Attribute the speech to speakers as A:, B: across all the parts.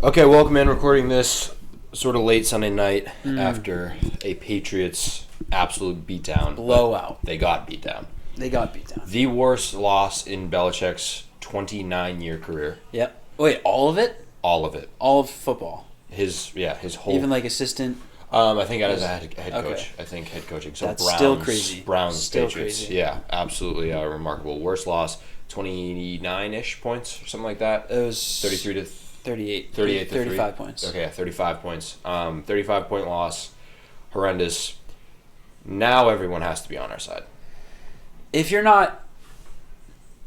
A: Okay, welcome in. Recording this sort of late Sunday night after a Patriots absolute beatdown.
B: Blowout.
A: They got beat down.
B: The
A: worst loss in Belichick's 29-year career.
B: Yep. Wait, all of it?
A: All of it.
B: All of football.
A: His whole.
B: Even like assistant.
A: I think as a head coach.
B: Okay.
A: I think head coaching. So
B: That's
A: Browns,
B: still crazy.
A: Patriots.
B: Crazy.
A: Yeah, absolutely remarkable. Worst loss, 29-ish points or something like that.
B: It was
A: 33 to
B: 38.
A: 38 to
B: 35 points.
A: Okay, 35 points. 35-point loss. Horrendous. Now everyone has to be on our side.
B: If you're not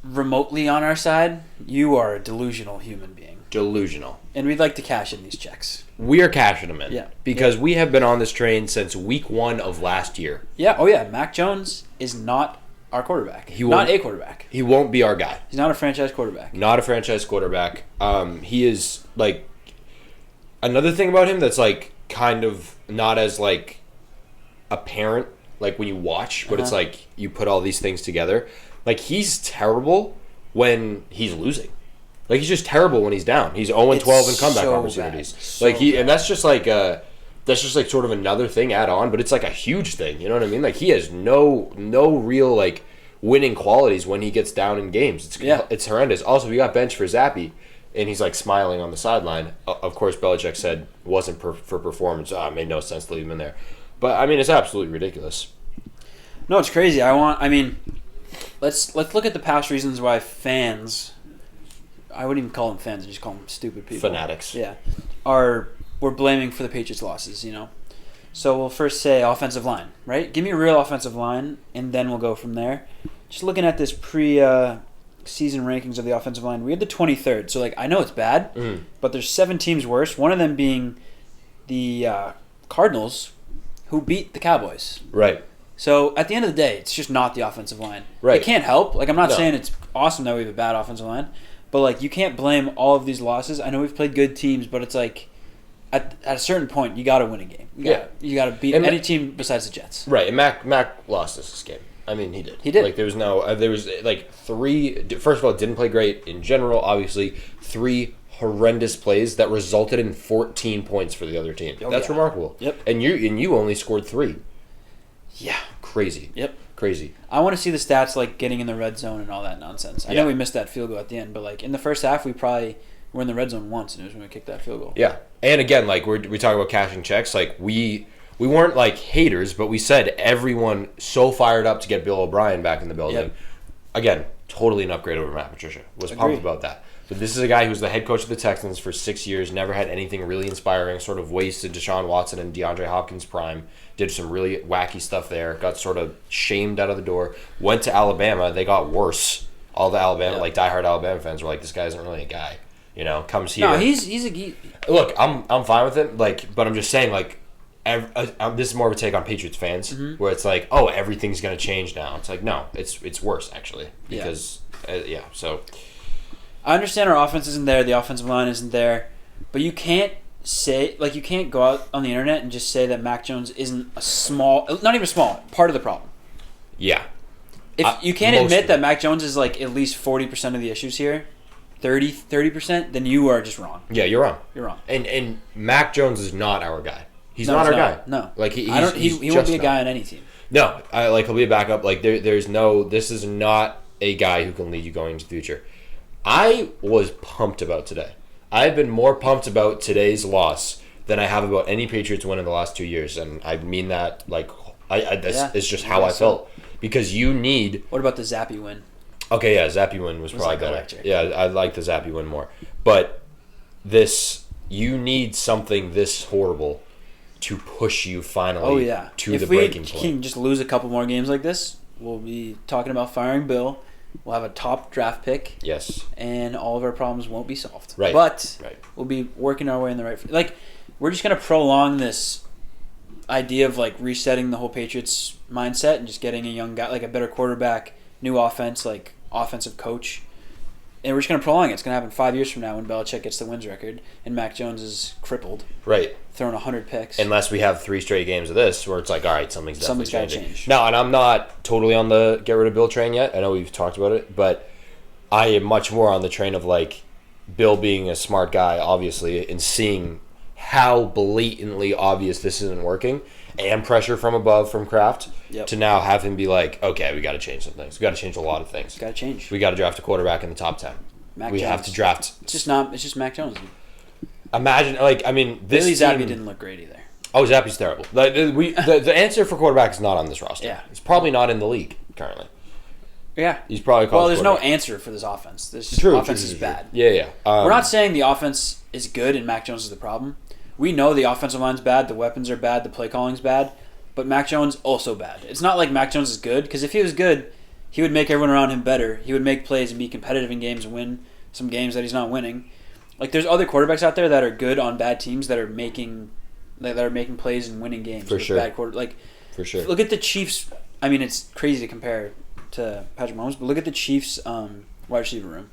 B: remotely on our side, you are a delusional human being.
A: Delusional.
B: And we'd like to cash in these checks.
A: We are cashing them in.
B: Yeah.
A: Because we have been on this train since week 1 of last year.
B: Yeah. Oh, yeah. Mac Jones is not our quarterback. Not a quarterback.
A: He won't be our guy.
B: He's not a franchise quarterback.
A: Not a franchise quarterback. He is, like, another thing about him that's, like, kind of not as, like, apparent, like, when you watch, but it's like you put all these things together. Like, he's terrible when he's losing. Like, he's just terrible when he's down. He's 0-12 in comeback opportunities. And that's just like sort of another thing add on, but it's like a huge thing. You know what I mean? Like, he has no real like winning qualities when he gets down in games. It's horrendous. Also, we got benched for Zappy, and he's like smiling on the sideline. Of course, Belichick said wasn't for performance. It made no sense to leave him in there. But I mean, it's absolutely ridiculous.
B: No, it's crazy. Let's look at the past reasons why fans. I wouldn't even call them fans. I just call them stupid people.
A: Fanatics.
B: Yeah. We're blaming for the Patriots' losses, you know? So we'll first say offensive line, right? Give me a real offensive line, and then we'll go from there. Just looking at this pre-season rankings of the offensive line, we had the 23rd. So, like, I know it's bad, but there's 7 teams worse. One of them being the Cardinals, who beat the Cowboys.
A: Right.
B: So, at the end of the day, it's just not the offensive line.
A: Right.
B: It can't help. Like, I'm not saying it's awesome that we have a bad offensive line. But, like, you can't blame all of these losses. I know we've played good teams, but it's like, at a certain point, you got to win a game. You got to beat any team besides the Jets.
A: Right, and Mac lost this game. I mean, he did.
B: He did.
A: Like, there was 3, first of all, didn't play great in general, obviously. 3 horrendous plays that resulted in 14 points for the other team. That's remarkable.
B: Yep.
A: And you only scored 3.
B: Yeah.
A: Crazy.
B: Yep.
A: Crazy.
B: I want to see the stats, like, getting in the red zone and all that nonsense. I know we missed that field goal at the end, but, like, in the first half, we probably were in the red zone once, and it was when we kicked that field goal.
A: Yeah. And, again, like, we talk about cashing checks. Like, we weren't, like, haters, but we said everyone so fired up to get Bill O'Brien back in the building.
B: Yep.
A: Again, totally an upgrade over Matt Patricia. Was pumped about that. But this is a guy who was the head coach of the Texans for 6 years, never had anything really inspiring, sort of wasted Deshaun Watson and DeAndre Hopkins' prime, did some really wacky stuff there, got sort of shamed out of the door, went to Alabama, they got worse. All the Alabama, like diehard Alabama fans were like, this guy isn't really a guy. You know, comes here.
B: No, he's a geek.
A: Look, I'm fine with it, like, but I'm just saying, like, this is more of a take on Patriots fans, where it's like, oh, everything's going to change now. It's like, no, it's worse, actually, because, so...
B: I understand our offense isn't there, the offensive line isn't there, but you can't go out on the internet and just say that Mac Jones isn't not even small, part of the problem.
A: Yeah.
B: If you can't admit that Mac Jones is like at least 40% of the issues here, 30%, then you are just wrong.
A: Yeah, you're wrong.
B: You're wrong.
A: And Mac Jones is not our guy. He's not our guy.
B: No.
A: Like he
B: won't be a guy on any team.
A: No, he'll be a backup. Like this is not a guy who can lead you going into the future. I was pumped about today. I've been more pumped about today's loss than I have about any Patriots win in the last 2 years, and I mean that like this is just how I felt. Because you need...
B: What about the Zappy win?
A: Okay, yeah, Zappy win was probably
B: like
A: better.
B: Electric.
A: Yeah, I like the Zappy win more. But you need something this horrible to push you finally to the breaking point.
B: If we can just lose a couple more games like this, we'll be talking about firing Bill. We'll have a top draft pick.
A: Yes. And
B: all of our problems won't be solved.
A: Right.
B: But we'll be working our way in the right... Like, we're just going to prolong this idea of, like, resetting the whole Patriots mindset and just getting a young guy, like a better quarterback, new offense, like, offensive coach. And we're just going to prolong it. It's going to happen 5 years from now when Belichick gets the wins record and Mac Jones is crippled.
A: Right.
B: Throwing 100 picks.
A: Unless we have 3 straight games of this where it's like, all right, something's definitely changing.
B: Change.
A: No, and I'm not totally on the get rid of Bill train yet. I know we've talked about it, but I am much more on the train of, like, Bill being a smart guy, obviously, and seeing how blatantly obvious this isn't working, and pressure from above from Kraft, to now have him be like, okay, we got to change some things. We got to change a lot of things.
B: Got to change.
A: We got to draft a quarterback in the top 10. We have to draft.
B: It's just Mac Jones.
A: Imagine, like, I mean, this
B: Billy
A: team,
B: Zappi didn't look great either.
A: Oh, Zappi's terrible. Like, the answer for quarterback is not on this roster.
B: Yeah.
A: It's probably not in the league currently.
B: Yeah.
A: He's probably called.
B: Well, there's no answer for this offense. This offense is bad.
A: Yeah.
B: We're not saying the offense is good and Mac Jones is the problem. We know the offensive line's bad, the weapons are bad, the play calling's bad, but Mac Jones also bad. It's not like Mac Jones is good, because if he was good, he would make everyone around him better. He would make plays and be competitive in games and win some games that he's not winning. Like, there's other quarterbacks out there that are good on bad teams that are making plays and winning games.
A: For sure.
B: Bad
A: for sure.
B: Look at the Chiefs. I mean, it's crazy to compare to Patrick Mahomes, but look at the Chiefs' wide receiver room.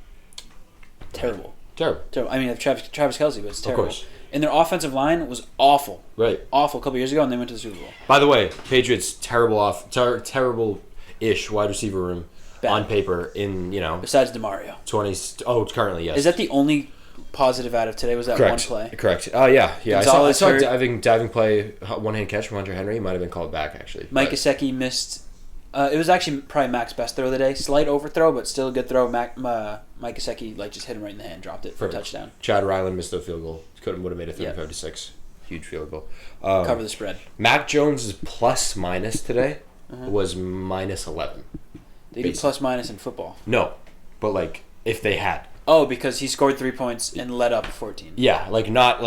B: Terrible. I mean, Travis Kelce, but it's terrible.
A: Of course.
B: And their offensive line was awful.
A: Right.
B: Awful a couple years ago, and they went to the Super Bowl.
A: By the way, Patriots terrible-ish wide receiver room on paper in,
B: Besides DeMario.
A: 20s. Oh, currently, yes.
B: Is that the only positive out of today? Was that one play?
A: Correct. Oh, yeah. I saw a
B: hurt.
A: diving play, one-hand catch from Hunter Henry. He might have been called back, actually.
B: Mike Gesicki missed. It was actually probably Mac's best throw of the day. Slight overthrow, but still a good throw. Mike Gesicki just hit him right in the hand, dropped it for a touchdown.
A: Chad Ryland missed a field goal. Would have made it 35-6. Huge field goal.
B: Cover the spread.
A: Mac Jones' plus-minus today was -11.
B: They do plus-minus in football.
A: No, but if they had.
B: Oh, because he scored 3 points and led up 14.
A: Yeah, not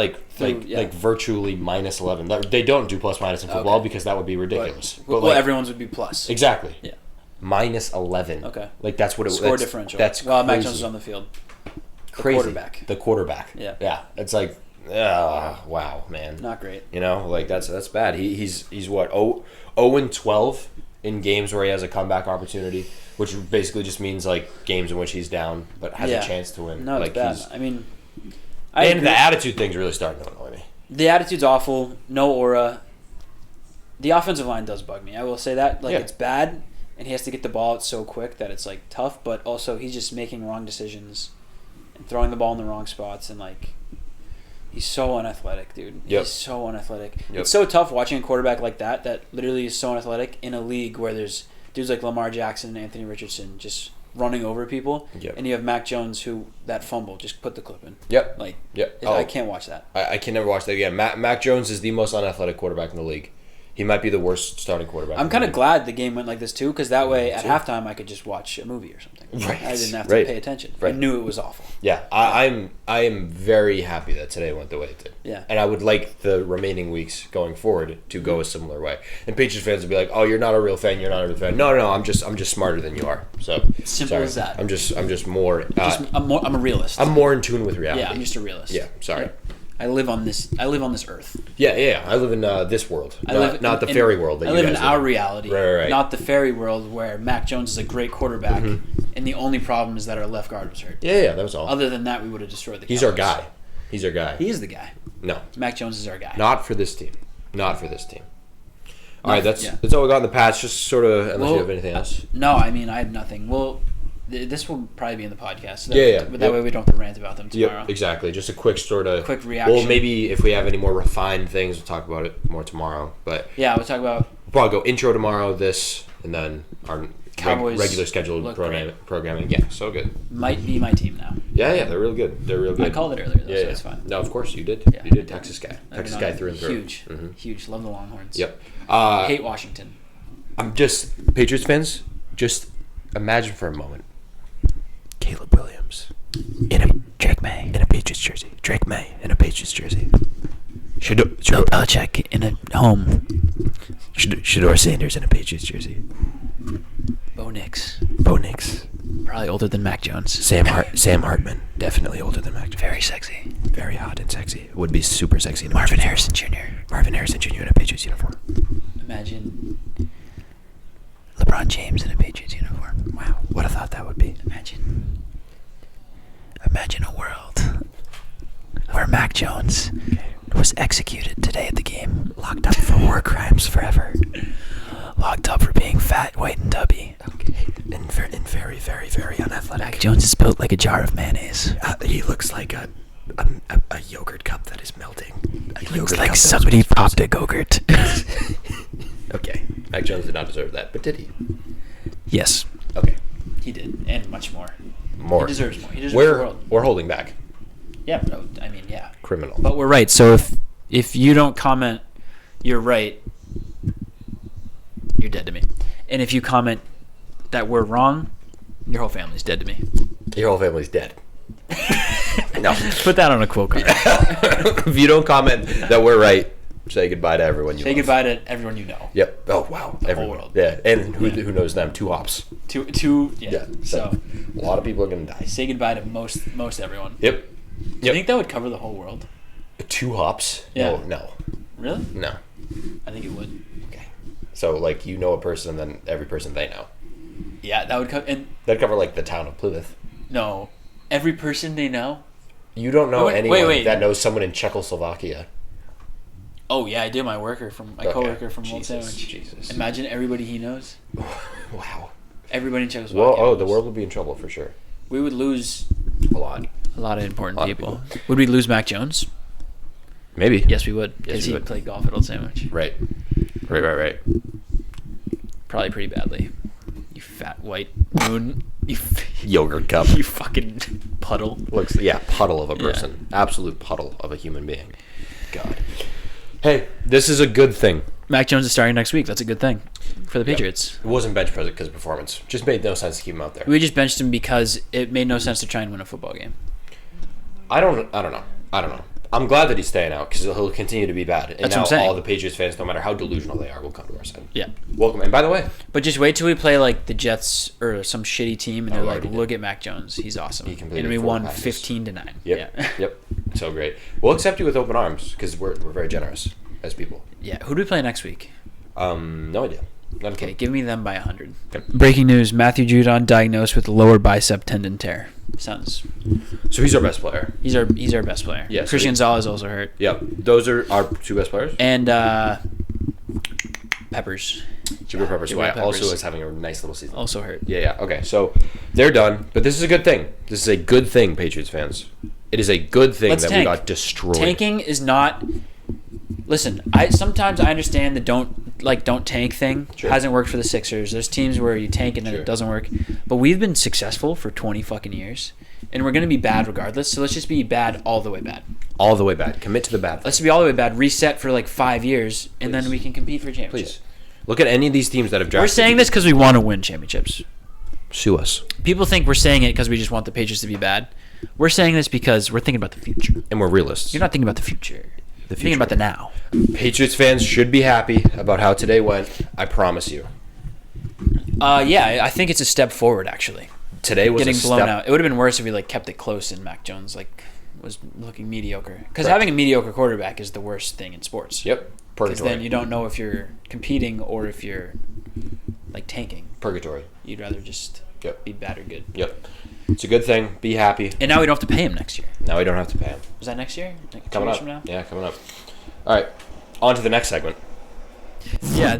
A: virtually -11. They don't do plus-minus in football because that would be ridiculous.
B: But everyone's would be plus.
A: Exactly.
B: Yeah.
A: -11.
B: Okay.
A: That's what it was.
B: Score differential.
A: That's
B: Mac
A: crazy.
B: Jones is on the field.
A: Crazy. The quarterback.
B: Yeah.
A: Yeah. It's like, wow, man.
B: Not great.
A: That's bad. He's what, 0-12 in games where he has a comeback opportunity, which basically just means games in which he's down but has a chance to win.
B: No, it's bad. I mean,
A: the attitude thing's really starting to annoy me.
B: The attitude's awful. No aura. The offensive line does bug me. I will say that. It's bad, and he has to get the ball out so quick that it's tough. But also, he's just making wrong decisions and throwing the ball in the wrong spots, and he's so unathletic, dude.
A: Yep.
B: He's so unathletic.
A: Yep.
B: It's so tough watching a quarterback like that literally is so unathletic in a league where there's dudes like Lamar Jackson and Anthony Richardson just running over people.
A: Yep.
B: And you have Mac Jones who, that fumble, just put the clip in.
A: Yep.
B: I can't watch that.
A: I can never watch that again. Mac Jones is the most unathletic quarterback in the league. He might be the worst starting quarterback.
B: I'm kind of glad the game went like this too, because that way at halftime I could just watch a movie or something.
A: Right.
B: I didn't have to pay attention.
A: Right.
B: I knew it was awful.
A: Yeah, I am very happy that today went the way it did.
B: Yeah.
A: And I would like the remaining weeks going forward to go a similar way. And Patriots fans would be like, "Oh, you're not a real fan. You're not a real fan." No, I'm just smarter than you are. So
B: simple as that.
A: I'm just more.
B: I'm a realist.
A: I'm more in tune with reality.
B: Yeah, I'm just a realist.
A: Yeah. Sorry.
B: Yeah. I live on this earth.
A: Yeah. I live in this world, not the fairy world.
B: I live in our reality,
A: right.
B: Not the fairy world where Mac Jones is a great quarterback, and the only problem is that our left guard was hurt.
A: Yeah, that was all.
B: Other than that, we would have destroyed the Cowboys.
A: He's our guy. He is
B: the guy.
A: No.
B: Mac Jones is our guy.
A: Not for this team. All right, that's all we got in the Pats. Just sort of, unless you have anything else.
B: No, I mean, I have nothing. Well, this will probably be in the podcast. So
A: But
B: that way we don't have to rant about them tomorrow.
A: Yep, exactly. Just a quick
B: reaction.
A: Well, maybe if we have any more refined things, we'll talk about it more tomorrow. But
B: yeah, we'll talk about.
A: We'll probably go intro tomorrow, this, and then our
B: Cowboys
A: regular scheduled programming. Yeah, so good.
B: Might be my team now.
A: Yeah, they're real good.
B: I called it earlier, though, so it's fine.
A: No, of course you did.
B: Yeah,
A: you did. Texas guy through and through.
B: Huge. Love the Longhorns.
A: Yep.
B: Hate Washington.
A: I'm just Patriots fans. Just imagine for a moment. Caleb Williams Drake May in a Patriots jersey. Drake May in a Patriots jersey.
B: Bill Belichick in a home.
A: Shador Sanders in a Patriots jersey.
B: Bo Nix.
A: Probably older than Mac Jones. Sam Hartman. Definitely older than Mac Jones.
B: Very sexy.
A: Very hot and sexy. Would be super sexy. In a
B: Marvin Harrison Jr.
A: In a Patriots uniform.
B: Imagine LeBron James in a Patriots uniform.
A: Wow. What a thought that would be.
B: Imagine a world where Mac Jones was executed today at the game.
A: Locked up for war crimes forever.
B: Locked up for being fat, white, and tubby.
A: Okay. and very, very, very unathletic.
B: Mac Jones is built like a jar of mayonnaise.
A: He looks like a yogurt cup that is melting.
B: Looks like somebody popped a Go-Gurt.
A: Okay, Mac Jones did not deserve that, but did he?
B: Yes.
A: Okay.
B: He did, and much more.
A: More.
B: He deserves more. He deserves the world.
A: We're holding back.
B: Yeah, no, I mean, yeah.
A: Criminal.
B: But we're right. So if you don't comment, you're right. You're dead to me. And if you comment that we're wrong, your whole family's dead to me.
A: Your whole family's dead. No.
B: Put that on a quote card.
A: If you don't comment that we're right, say goodbye to everyone you
B: Say
A: love.
B: goodbye to everyone you know.
A: Yep. Oh, wow.
B: The whole world.
A: Yeah. And who knows them? 2 hops.
B: Two. Yeah.
A: So a lot of people are going to die.
B: Say goodbye to most everyone.
A: Yep.
B: Do you think that would cover the whole world?
A: 2 hops?
B: Yeah.
A: No.
B: Really?
A: No.
B: I think it would.
A: Okay. So, like, you know a person, then every person they know.
B: Yeah, that would cover. And
A: That'd cover, like, the town of Plymouth.
B: no, every person they know.
A: You don't know anyone
B: wait.
A: that knows someone in Czechoslovakia.
B: Oh yeah, I do. My coworker from Old
A: Jesus,
B: Sandwich.
A: Jesus.
B: Imagine everybody he knows.
A: Wow.
B: Everybody in Czechoslovakia.
A: Well, the world would be in trouble for sure.
B: We would lose
A: A lot.
B: a lot of important
A: A lot of
B: people. Would we lose Mac Jones?
A: Maybe.
B: Yes, we would.
A: Yes,
B: Because
A: we
B: he
A: would.
B: played golf at Old Sandwich.
A: Right.
B: Probably pretty badly. You fat white moon.
A: Yogurt cup.
B: You fucking puddle.
A: Looks, puddle of a person. Absolute puddle of a human being. God. Hey, this is a good thing.
B: Mac Jones is starting next week. That's a good thing for the Patriots.
A: It wasn't bench press because of performance. Just made no sense to keep him out there.
B: We just benched him because it made no sense to try and win a football game.
A: I don't know. I'm glad that he's staying out because he'll continue to be bad. And
B: That's
A: now
B: what I'm saying.
A: all the Patriots fans, no matter how delusional they are, will come to our side.
B: Yeah.
A: Welcome. And by the way,
B: But just wait till we play like the Jets or some shitty team, and they're like,
A: already did.
B: "Look at Mac Jones, he's awesome."
A: He completed
B: And we
A: 4
B: won
A: passes.
B: 15-9.
A: Yep.
B: Yeah.
A: Yep. So great. We'll accept you with open arms because we're very generous as people.
B: Yeah. Who do we play next week?
A: No idea. Not a
B: Okay,
A: clue.
B: give me them by 100.
A: Okay.
B: Breaking news: Matthew Judon diagnosed with lower bicep tendon tear. Sounds.
A: So he's our best player.
B: He's our best player.
A: Yeah, so
B: Christian
A: he-
B: Gonzalez also hurt,
A: Yep. Those are our 2 best players.
B: and Peppers
A: Jibber Peppers, who
B: Jabril
A: also
B: Peppers.
A: is having a nice little season.
B: also hurt.
A: Yeah. Okay. So they're done, but this is a good thing. This is a good thing, Patriots fans. It is a good thing
B: Let's
A: that
B: tank.
A: we got destroyed.
B: Tanking is not. Listen, sometimes I understand the don't tank thing.
A: Sure.
B: Hasn't worked for the Sixers. There's teams where you tank and then
A: Sure.
B: it doesn't work. But we've been successful for 20 fucking years, and we're gonna be bad regardless. So let's just be bad all the way bad.
A: All the way bad. Commit to the bad.
B: Let's be all the way bad. Reset for like 5 years, and then
A: Please.
B: we can compete for championships.
A: Please look at any of these teams that have drafted.
B: We're saying this because we want to win championships.
A: Sue us,
B: People think we're saying it because we just want the Patriots to be bad. We're saying this because we're thinking about the future.
A: and we're realists.
B: You're not thinking about the future. You're thinking about the now.
A: Patriots fans should be happy about how today went. I promise you.
B: Yeah, I think it's a step forward actually.
A: Today was
B: Getting
A: a
B: blown
A: step.
B: out. It would have been worse if we like kept it close and Mac Jones like was looking mediocre. Because having a mediocre quarterback is the worst thing in sports.
A: Yep.
B: Because
A: Purgatory.
B: then you don't know if you're competing or if you're like tanking.
A: Purgatory.
B: You'd rather just
A: Yep.
B: be bad or good.
A: Yep. It's a good thing. Be happy.
B: And now we don't have to pay him next year.
A: Now we don't have to pay him.
B: Was that next year? Like 2
A: Coming
B: years
A: up.
B: from now?
A: Yeah, coming up. All right. On to the next segment.
B: Yeah.